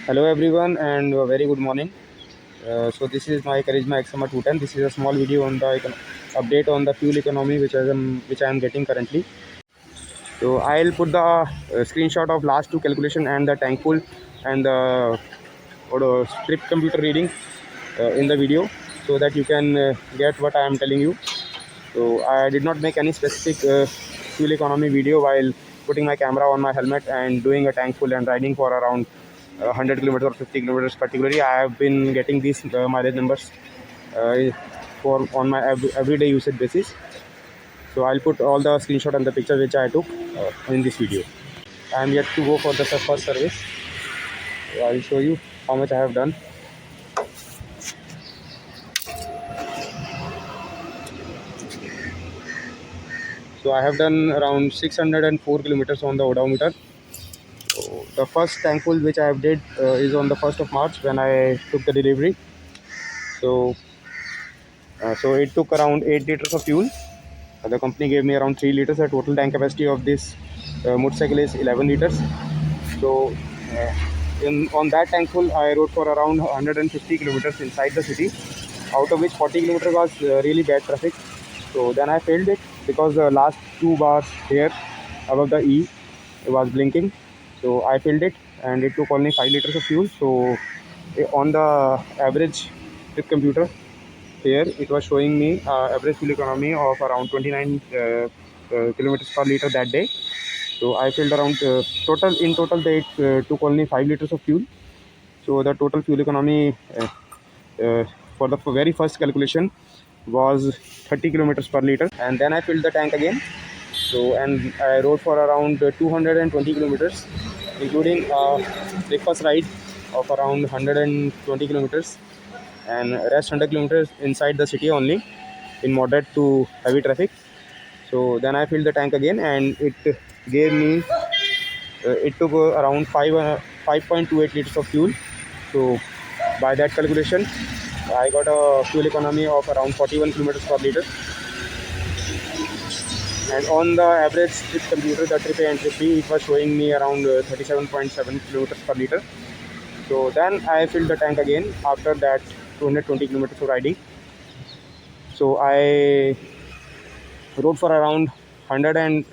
Hello everyone and a very good morning. So this is my Karizma Xmr Fuel. This is a small video on the update on the fuel economy which I am getting currently. So I'll put the screenshot of last two calculation and the tank full and the script computer reading in the video so that you can get what I am telling you. So I did not make any specific fuel economy video while putting my camera on my helmet and doing a tank full and riding for around 100 kilometers or 50 kilometers. Particularly, I have been getting these mileage numbers uh, for on my everyday usage basis. So I'll put all the screenshot and the picture which I took in this video. I am yet to go for the first service. So I'll show you how much I have done. So I have done around 604 kilometers on the odometer. So the first tank full which I have did is on the 1st of March when I took the delivery. So so it took around 8 liters of fuel. The company gave me around 3 liters. The total tank capacity of this motorcycle is 11 liters. So on that tank full, I rode for around 150 kilometers inside the city, out of which 40 kilometers was really bad traffic. So then I failed it because the last two bars here above the E was blinking. So I filled it and it took only 5 liters of fuel. So on the average trip computer here, it was showing me average fuel economy of around 29 kilometers per liter that day. So I filled around total they took only 5 liters of fuel. So the total fuel economy for the very first calculation was 30 kilometers per liter, and then I filled the tank again. So and I rode for around 220 kilometers, including a breakfast ride of around 120 kilometers and rest 100 kilometers inside the city only in moderate to heavy traffic. So then I filled the tank again and it gave me it took around 5.28 liters of fuel. So by that calculation I got a fuel economy of around 41 kilometers per liter. And on the average trip computer, the trip A and trip B, it was showing me around 37.7 kilometers per liter. So then I filled the tank again after that 220 kilometers of riding. So I rode for around 100 and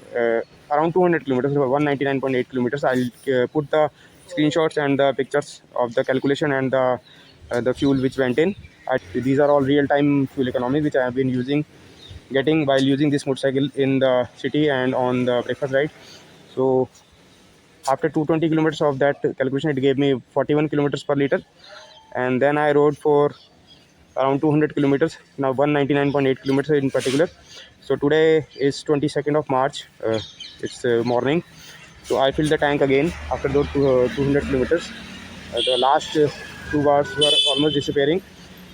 around 200 kilometers, 199.8 kilometers. I'll put the screenshots and the pictures of the calculation and the fuel which went in. These are all real-time fuel economy which I have been getting while using this motorcycle in the city and on the breakfast ride. So after 220 kilometers of that calculation, it gave me 41 kilometers per liter. And then I rode for around 200 kilometers, now 199.8 kilometers in particular. So today is 22nd of March. It's morning. So I filled the tank again after those 200 kilometers. The last two bars were almost disappearing.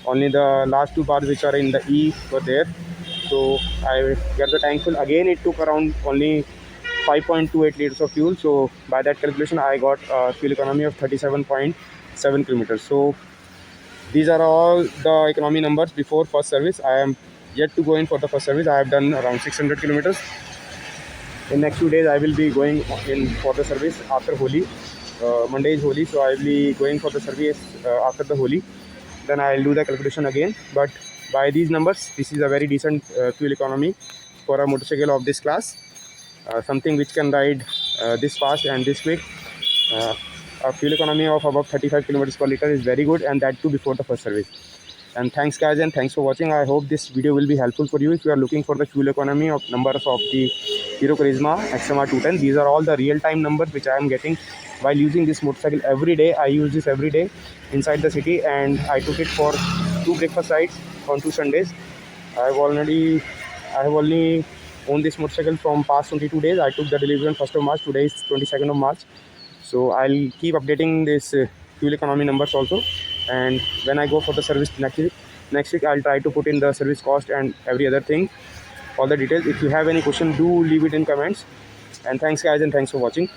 Only the last two bars which are in the E were there. So I got the tank full. Again, it took around only 5.28 liters of fuel. So by that calculation, I got a fuel economy of 37.7 kilometers. So these are all the economy numbers before first service. I am yet to go in for the first service. I have done around 600 kilometers. In next 2 days, I will be going in for the service after Holi. Monday is Holi, so I will be going for the service after the Holi. Then I will do the calculation again. But by these numbers, this is a very decent fuel economy for a motorcycle of this class. Something which can ride this fast and this quick. A fuel economy of about 35 kilometers per liter is very good, and that too before the first service. And thanks guys, and thanks for watching. I hope this video will be helpful for you if you are looking for the fuel economy of numbers of the Hero Karizma Xmr 210. These are all the real-time numbers which I am getting while using this motorcycle every day. I use this every day inside the city, and I took it for 2 breakfast rides on 2 Sundays. I have only owned this motorcycle from past 22 days. I took the delivery on 1st of March. Today is 22nd of March. So I'll keep updating this fuel economy numbers also. And when I go for the service next week I'll try to put in the service cost and every other thing, all the details. If you have any question, do leave it in comments. And thanks guys, and thanks for watching.